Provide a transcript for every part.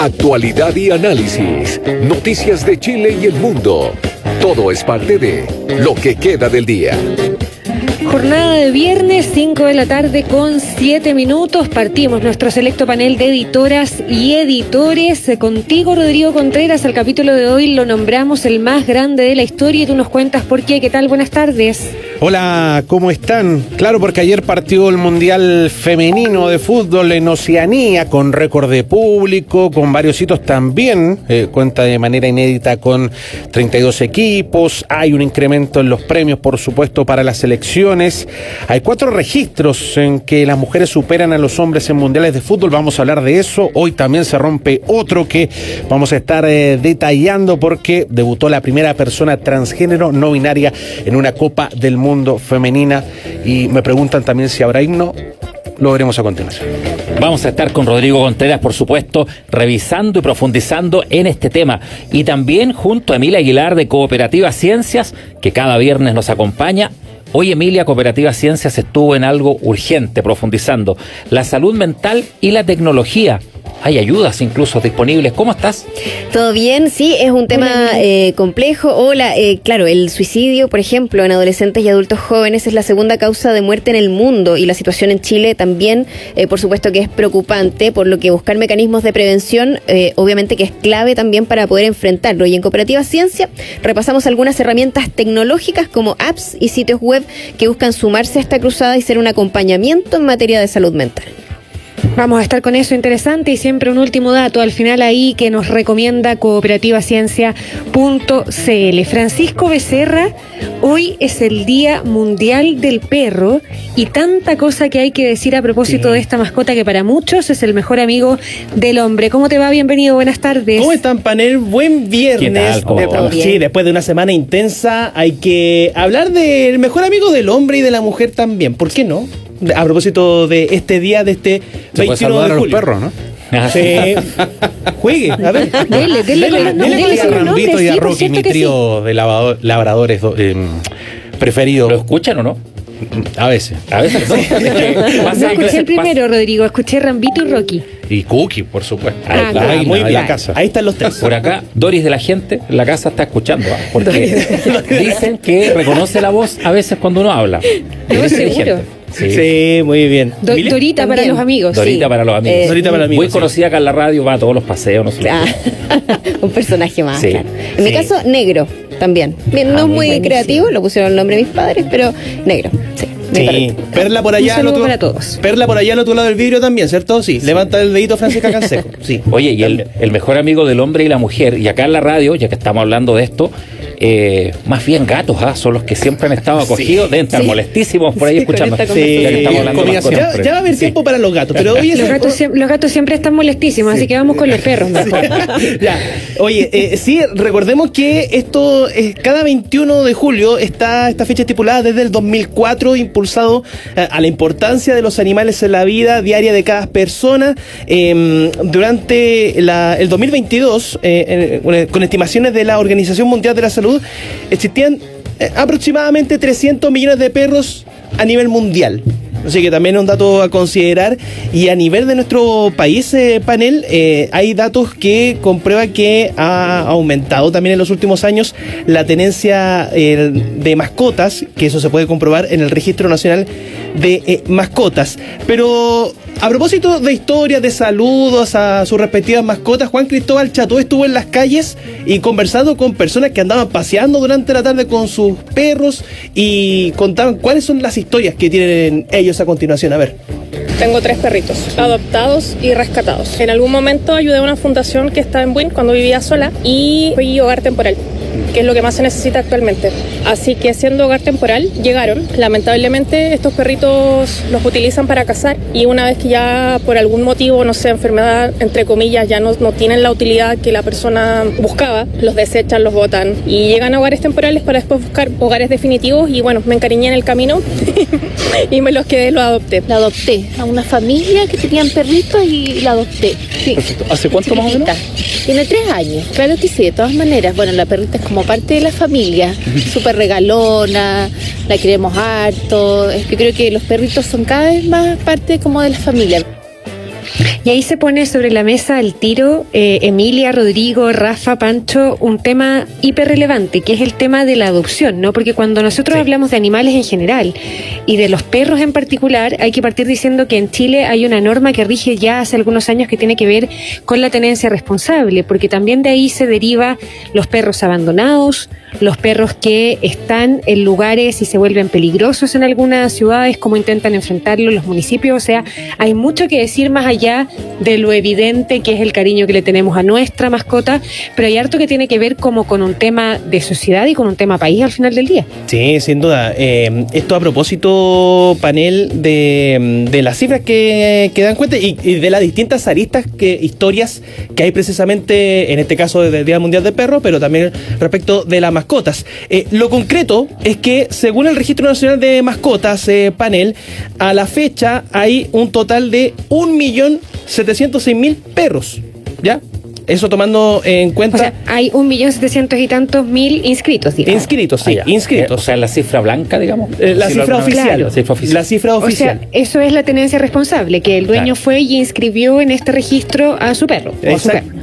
actualidad y análisis, noticias de Chile y el mundo. Todo es parte de Lo que queda del día. Jornada de viernes, 5 de la tarde con 7 minutos. Partimos nuestro selecto panel de editoras y editores. Contigo, Rodrigo Contreras, al capítulo de hoy lo nombramos el más grande de la historia y tú nos cuentas por qué. ¿Qué tal? Buenas tardes. Hola, ¿cómo están? Claro, porque ayer partió el Mundial Femenino de Fútbol en Oceanía con récord de público, con varios hitos también, cuenta de manera inédita con 32 equipos, hay un incremento en los premios, por supuesto, para las selecciones, hay 4 registros en que las mujeres superan a los hombres en mundiales de fútbol, vamos a hablar de eso, hoy también se rompe otro que vamos a estar detallando porque debutó la primera persona transgénero no binaria en una Copa del Mundo femenina y me preguntan también si habrá himno. Lo veremos a continuación. Vamos a estar con Rodrigo Contreras, por supuesto, revisando y profundizando en este tema. Y también junto a Emilia Aguilar de Cooperativa Ciencias, que cada viernes nos acompaña. Hoy, Emilia, Cooperativa Ciencias estuvo en algo urgente, profundizando la salud mental y la tecnología. Hay ayudas incluso disponibles. ¿Cómo estás? ¿Todo bien? Sí, es un tema complejo. Hola, claro, el suicidio, por ejemplo, en adolescentes y adultos jóvenes es la segunda causa de muerte en el mundo y la situación en Chile también, por supuesto que es preocupante, por lo que buscar mecanismos de prevención, obviamente que es clave también para poder enfrentarlo. Y en Cooperativa Ciencia repasamos algunas herramientas tecnológicas como apps y sitios web que buscan sumarse a esta cruzada y ser un acompañamiento en materia de salud mental. Vamos a estar con eso interesante y siempre un último dato al final ahí que nos recomienda cooperativaciencia.cl. Francisco Becerra, hoy es el Día Mundial del Perro y tanta cosa que hay que decir a propósito de esta mascota que para muchos es el mejor amigo del hombre. ¿Cómo te va? Bienvenido, buenas tardes. ¿Cómo están, panel? Buen viernes. ¿Qué tal? ¿Cómo va? Sí, después de una semana intensa hay que hablar del mejor amigo del hombre y de la mujer también. ¿Por qué no? A propósito de este día, de este 21 de julio. A los perros, ¿no? Sí. Juegue, a ver. Dele a Rambito y a Rocky, mi trío de labradores preferido. ¿Lo escuchan o no? A veces. A veces no. No escuché el primero, Rodrigo. Escuché Rambito y Rocky. Y Cookie, por supuesto. Claro. Muy bien. La casa. Ahí están los tres. Por acá, Doris de la gente, la casa está escuchando, porque dicen que reconoce la voz a veces cuando uno habla. No, seguro. Sí, muy bien. Dorita para los amigos. Dorita para los amigos. Dorita para los amigos. Muy conocida acá en la radio, va a todos los paseos. No sé. Un personaje más, Sí. claro. En mi caso, negro también. Bien, no muy buenísimo. creativo, lo pusieron el nombre de mis padres, pero negro, sí. Sí. Perla por allá Un saludo para todos. Perla por allá al otro lado del vidrio también, ¿cierto? Sí. Levanta el dedito Francisca Canseco. Sí. Oye, y el mejor amigo del hombre y la mujer, y acá en la radio, ya que estamos hablando de esto, más bien gatos, son los que siempre han estado acogidos, deben estar molestísimos por ahí escuchando. con esta Ya que estamos hablando de Ya, mascotas. ya va a haber tiempo para los gatos, pero hoy es Los gatos siempre están molestísimos, así que vamos con los perros mejor. Ya. Oye, sí, recordemos que esto cada 21 de julio está esta fecha estipulada desde el 2004, impulsado a la importancia de los animales en la vida diaria de cada persona. Durante el 2022, con estimaciones de la Organización Mundial de la Salud, existían aproximadamente 300 millones de perros a nivel mundial. Así que también es un dato a considerar. Y a nivel de nuestro país, panel, hay datos que comprueban que ha aumentado también en los últimos años la tenencia de mascotas, que eso se puede comprobar en el Registro Nacional de Mascotas. Pero a propósito de historias, de saludos a sus respectivas mascotas, Juan Cristóbal Cható estuvo en las calles y conversando con personas que andaban paseando durante la tarde con sus perros y contaban cuáles son las historias que tienen ellos a continuación. A ver. Tengo 3 perritos, adoptados y rescatados. En algún momento ayudé a una fundación que estaba en Buin cuando vivía sola y fui hogar temporal, que es lo que más se necesita actualmente. Así que siendo hogar temporal, llegaron. Lamentablemente estos perritos los utilizan para cazar y una vez que ya por algún motivo, no sé, enfermedad, entre comillas, ya no tienen la utilidad que la persona buscaba, los desechan, los botan y llegan a hogares temporales para después buscar hogares definitivos y bueno, me encariñé en el camino y me los quedé, los adopté. La adopté a una familia que tenían perritos y la adopté. Sí. Perfecto. ¿Hace cuánto más o menos? Tiene 3 años, claro que sí, de todas maneras. Bueno, la perrita es como parte de la familia, súper regalona, la queremos harto. Es que creo que los perritos son cada vez más parte como de la familia. Y ahí se pone sobre la mesa al tiro, Emilia, Rodrigo, Rafa, Pancho, un tema hiper relevante, que es el tema de la adopción, ¿no? Porque cuando nosotros hablamos de animales en general y de los perros en particular, hay que partir diciendo que en Chile hay una norma que rige ya hace algunos años que tiene que ver con la tenencia responsable, porque también de ahí se deriva los perros abandonados, los perros que están en lugares y se vuelven peligrosos en algunas ciudades, cómo intentan enfrentarlo los municipios. O sea, hay mucho que decir más allá de lo evidente que es el cariño que le tenemos a nuestra mascota, pero hay harto que tiene que ver como con un tema de sociedad y con un tema país al final del día. Sí, sin duda. Esto a propósito, panel, de las cifras que dan cuenta y de las distintas aristas, historias que hay precisamente en este caso del Día Mundial del Perro, pero también respecto de las mascotas. Lo concreto es que según el Registro Nacional de Mascotas, panel, a la fecha hay un total de 1.706.000 perros, ¿ya? Eso tomando en cuenta... O sea, hay 1.700.000 y tantos inscritos, digamos. Inscritos, sí, inscritos. O sea, la cifra blanca, digamos. La cifra oficial. Claro. La cifra oficial. O sea, eso es la tenencia responsable, que el dueño fue y inscribió en este registro a su perro.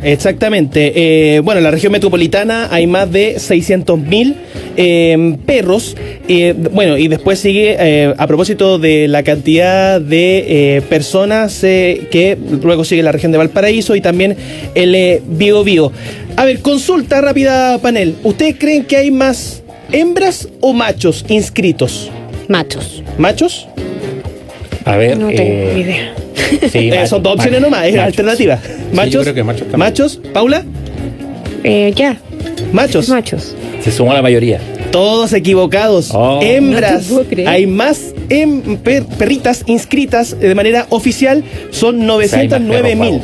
Exactamente. Bueno, en la región metropolitana hay más de 600.000 perros. Bueno, y después sigue, a propósito de la cantidad de personas que luego sigue la región de Valparaíso y también el Biobío. A ver, consulta rápida, panel. ¿Ustedes creen que hay más hembras o machos inscritos? Machos. ¿Machos? A ver, No tengo ni idea. Sí, son dos opciones nomás, es alternativa. ¿Machos? yo creo que machos también. ¿Machos? ¿Paula? ¿Machos? Machos. Se sumó la mayoría. Todos equivocados. Hembras. No te puedo creer. Hay más perritas inscritas de manera oficial, son 909.000.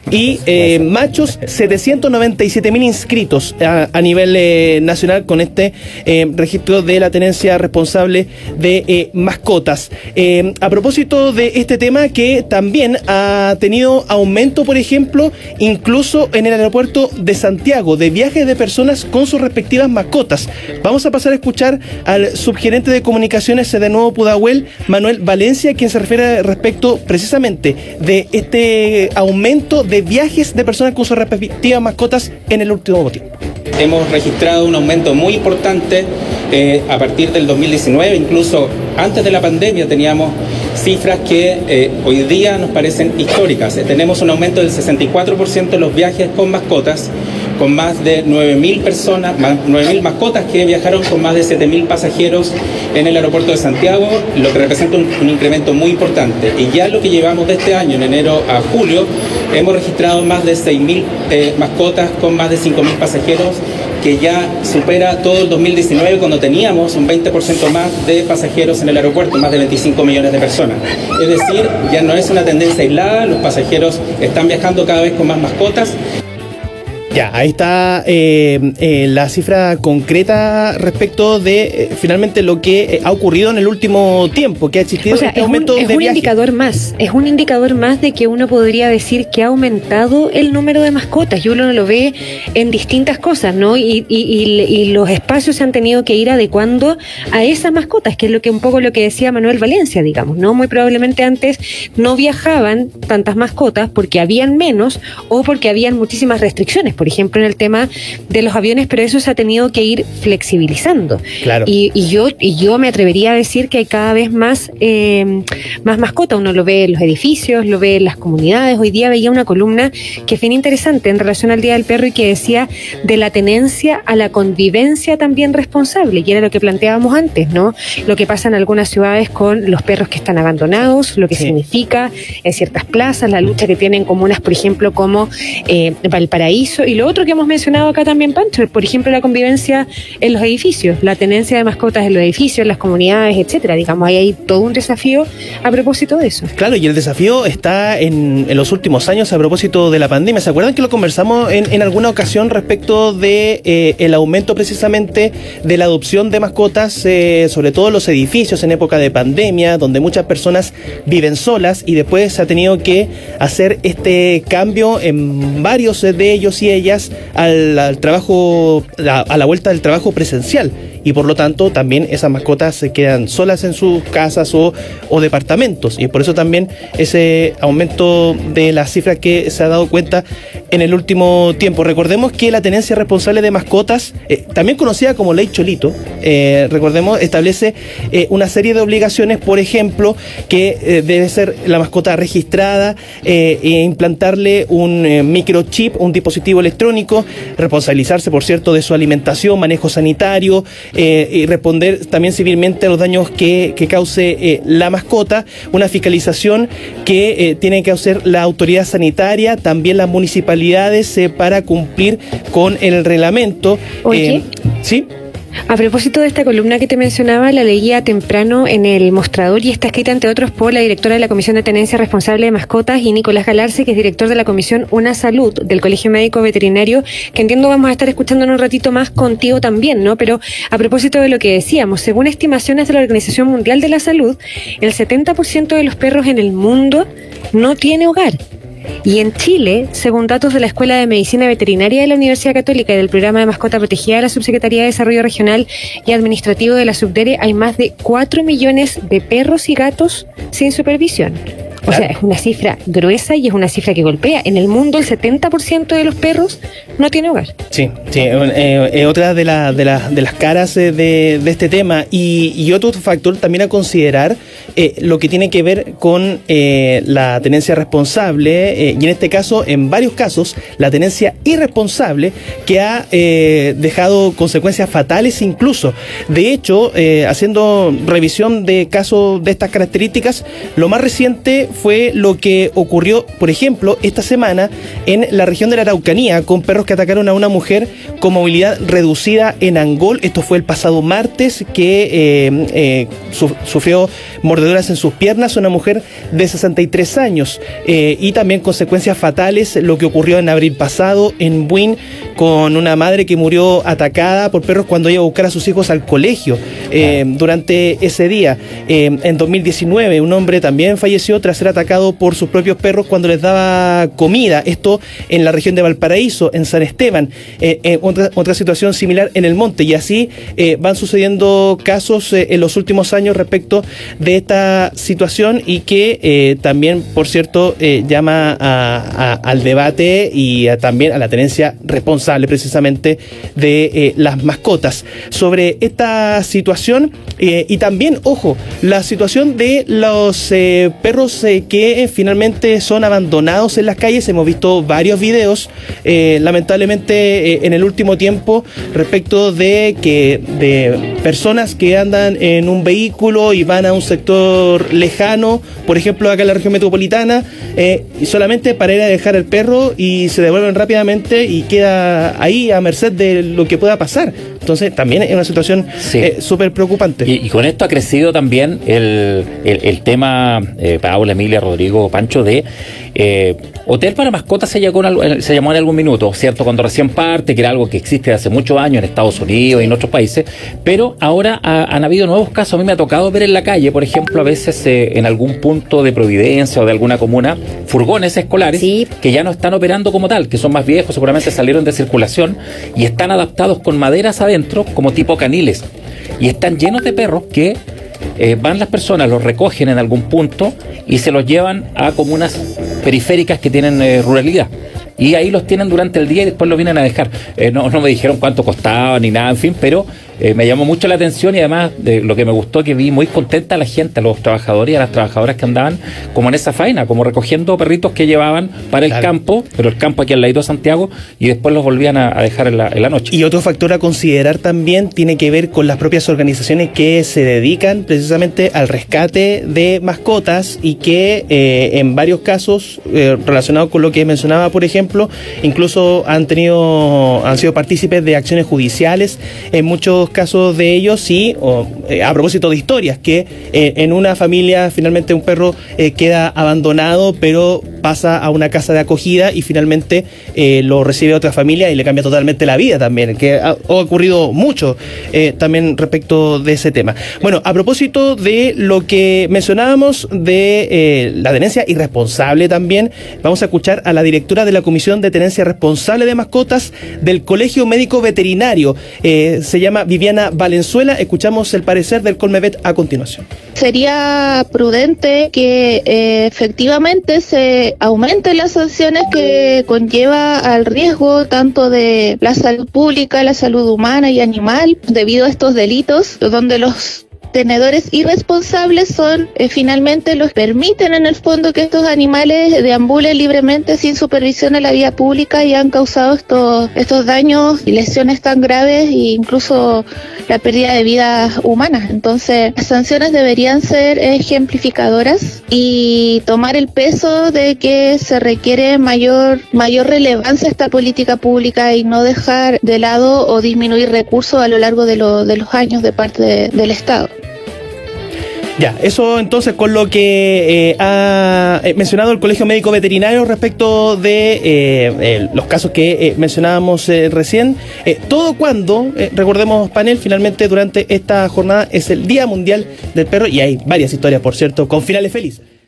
Y machos, 797.000 inscritos a nivel nacional con este registro de la tenencia responsable de mascotas. A propósito de este tema, que también ha tenido aumento, por ejemplo, incluso en el aeropuerto de Santiago, de viajes de personas con sus respectivas mascotas. Vamos a pasar a escuchar al subgerente de comunicaciones de Nuevo Pudahuel, Manuel Valencia, quien se refiere respecto precisamente de este aumento de viajes de personas con sus respectivas mascotas en el último tiempo. Hemos registrado un aumento muy importante a partir del 2019, incluso antes de la pandemia teníamos cifras que hoy día nos parecen históricas. Tenemos un aumento del 64% de los viajes con mascotas, con más de 9.000 personas, 9.000 mascotas que viajaron con más de 7.000 pasajeros en el aeropuerto de Santiago, lo que representa un incremento muy importante. Y ya lo que llevamos de este año, en enero a julio, hemos registrado más de 6.000 mascotas con más de 5.000 pasajeros, que ya supera todo el 2019, cuando teníamos un 20% más de pasajeros en el aeropuerto, más de 25 millones de personas. Es decir, ya no es una tendencia aislada, los pasajeros están viajando cada vez con más mascotas. Ya, ahí está la cifra concreta respecto de finalmente lo que ha ocurrido en el último tiempo, que ha existido este aumento de viajes. Es un indicador más de que uno podría decir que ha aumentado el número de mascotas, y uno lo ve en distintas cosas, ¿no? Y los espacios se han tenido que ir adecuando a esas mascotas, que es un poco lo que decía Manuel Valencia, digamos, ¿no? Muy probablemente antes no viajaban tantas mascotas porque habían menos o porque habían muchísimas restricciones, por ejemplo, en el tema de los aviones, pero eso se ha tenido que ir flexibilizando. Claro. Y yo me atrevería a decir que hay cada vez más mascotas. Uno lo ve en los edificios, lo ve en las comunidades. Hoy día veía una columna que fue interesante en relación al Día del Perro y que decía de la tenencia a la convivencia también responsable, y era lo que planteábamos antes, ¿no? Lo que pasa en algunas ciudades con los perros que están abandonados, lo que significa en ciertas plazas, la lucha que tienen comunas, por ejemplo, como Valparaíso. Y lo otro que hemos mencionado acá también, Pancho, por ejemplo, la convivencia en los edificios, la tenencia de mascotas en los edificios, en las comunidades, etcétera. Digamos, ahí hay todo un desafío a propósito de eso. Claro, y el desafío está en los últimos años a propósito de la pandemia. ¿Se acuerdan que lo conversamos en alguna ocasión respecto de el aumento precisamente de la adopción de mascotas, sobre todo en los edificios en época de pandemia, donde muchas personas viven solas, y después se ha tenido que hacer este cambio en varios de ellos y ellas al trabajo, a la vuelta del trabajo presencial? y por lo tanto también esas mascotas se quedan solas en sus casas o departamentos, y por eso también ese aumento de las cifras que se ha dado cuenta en el último tiempo. Recordemos que la tenencia responsable de mascotas, también conocida como Ley Cholito, recordemos, establece una serie de obligaciones, por ejemplo, que debe ser la mascota registrada, e implantarle un microchip, un dispositivo electrónico, responsabilizarse, por cierto, de su alimentación, manejo sanitario, y responder también civilmente a los daños que cause la mascota, una fiscalización que tiene que hacer la autoridad sanitaria, también las municipalidades, para cumplir con el reglamento. Oye. ¿Sí? A propósito de esta columna que te mencionaba, la leía temprano en El Mostrador y está escrita, entre otros, por la directora de la Comisión de Tenencia Responsable de Mascotas y Nicolás Galarce, que es director de la Comisión Una Salud del Colegio Médico Veterinario, que entiendo vamos a estar escuchando en un ratito más contigo también, ¿no? Pero a propósito de lo que decíamos, según estimaciones de la Organización Mundial de la Salud, el 70% de los perros en el mundo no tiene hogar. Y en Chile, según datos de la Escuela de Medicina Veterinaria de la Universidad Católica y del Programa de Mascota Protegida de la Subsecretaría de Desarrollo Regional y Administrativo de la Subdere, hay más de 4 millones de perros y gatos sin supervisión. O sea, es una cifra gruesa y es una cifra que golpea. En el mundo, el 70% de los perros no tiene hogar. Sí, otra de las caras de este tema. Y otro factor también a considerar, lo que tiene que ver con la tenencia responsable, y en este caso, en varios casos, la tenencia irresponsable, que ha dejado consecuencias fatales incluso. De hecho, haciendo revisión de casos de estas características, lo más reciente fue lo que ocurrió, por ejemplo, esta semana en la región de la Araucanía, con perros que atacaron a una mujer con movilidad reducida en Angol. Esto fue el pasado martes, que sufrió mordeduras en sus piernas, una mujer de 63 años, y también consecuencias fatales, lo que ocurrió en abril pasado en Buin, con una madre que murió atacada por perros cuando iba a buscar a sus hijos al colegio durante ese día. En 2019, un hombre también falleció tras ser atacado por sus propios perros cuando les daba comida. Esto en la región de Valparaíso, en San Esteban. Otra situación similar en el monte, y así van sucediendo casos en los últimos años respecto de esta situación, y que también, por cierto, llama al debate y también a la tenencia responsable precisamente de las mascotas. Sobre esta situación, y también, ojo, la situación de los perros que finalmente son abandonados en las calles. Hemos visto varios videos, lamentablemente, en el último tiempo, respecto de personas que andan en un vehículo y van a un sector lejano, por ejemplo acá en la región metropolitana, y solamente para ir a dejar el perro, y se devuelven rápidamente y queda ahí a merced de lo que pueda pasar. Entonces también es una situación súper preocupante. Y con esto ha crecido también el tema, Paula, Emilia, Rodrigo, Pancho, de hotel para mascotas. Se llamó en algún minuto, ¿cierto? Cuando recién parte, que era algo que existe desde hace muchos años en Estados Unidos y en otros países, pero ahora han habido nuevos casos. A mí me ha tocado ver en la calle, por ejemplo, a veces en algún punto de Providencia o de alguna comuna, furgones escolares que ya no están operando como tal, que son más viejos, seguramente salieron de circulación y están adaptados con maderas adentro, como tipo caniles, y están llenos de perros que van las personas, los recogen en algún punto y se los llevan a comunas periféricas que tienen ruralidad. Y ahí los tienen durante el día y después los vienen a dejar. No me dijeron cuánto costaba ni nada, en fin, pero me llamó mucho la atención, y además de lo que me gustó, que vi muy contenta a la gente, a los trabajadores y a las trabajadoras que andaban como en esa faena, como recogiendo perritos que llevaban para el campo, pero el campo aquí al lado de Santiago, y después los volvían a dejar en la noche. Y otro factor a considerar también tiene que ver con las propias organizaciones que se dedican precisamente al rescate de mascotas, y que en varios casos relacionados con lo que mencionaba, por ejemplo, incluso han sido partícipes de acciones judiciales en muchos casos de ellos. A propósito de historias, que en una familia finalmente un perro queda abandonado, pero pasa a una casa de acogida y finalmente lo recibe otra familia y le cambia totalmente la vida también, que ha ocurrido mucho también respecto de ese tema. Bueno, a propósito de lo que mencionábamos de la tenencia irresponsable también, vamos a escuchar a la directora de la Comisión de Tenencia Responsable de Mascotas del Colegio Médico Veterinario. Se llama Viviana Valenzuela. Escuchamos el parecer del Colmevet a continuación. Sería prudente que efectivamente se aumenten las sanciones que conlleva al riesgo tanto de la salud pública, la salud humana y animal debido a estos delitos, donde los tenedores irresponsables son finalmente los que permiten en el fondo que estos animales deambulen libremente sin supervisión en la vía pública y han causado estos daños y lesiones tan graves e incluso la pérdida de vidas humanas. Entonces las sanciones deberían ser ejemplificadoras y tomar el peso de que se requiere mayor relevancia a esta política pública y no dejar de lado o disminuir recursos a lo largo de los años de parte del Estado. Ya, eso entonces con lo que ha mencionado el Colegio Médico Veterinario respecto de los casos que mencionábamos recién. Todo cuando, recordemos, panel, finalmente durante esta jornada es el Día Mundial del Perro y hay varias historias, por cierto, con finales felices.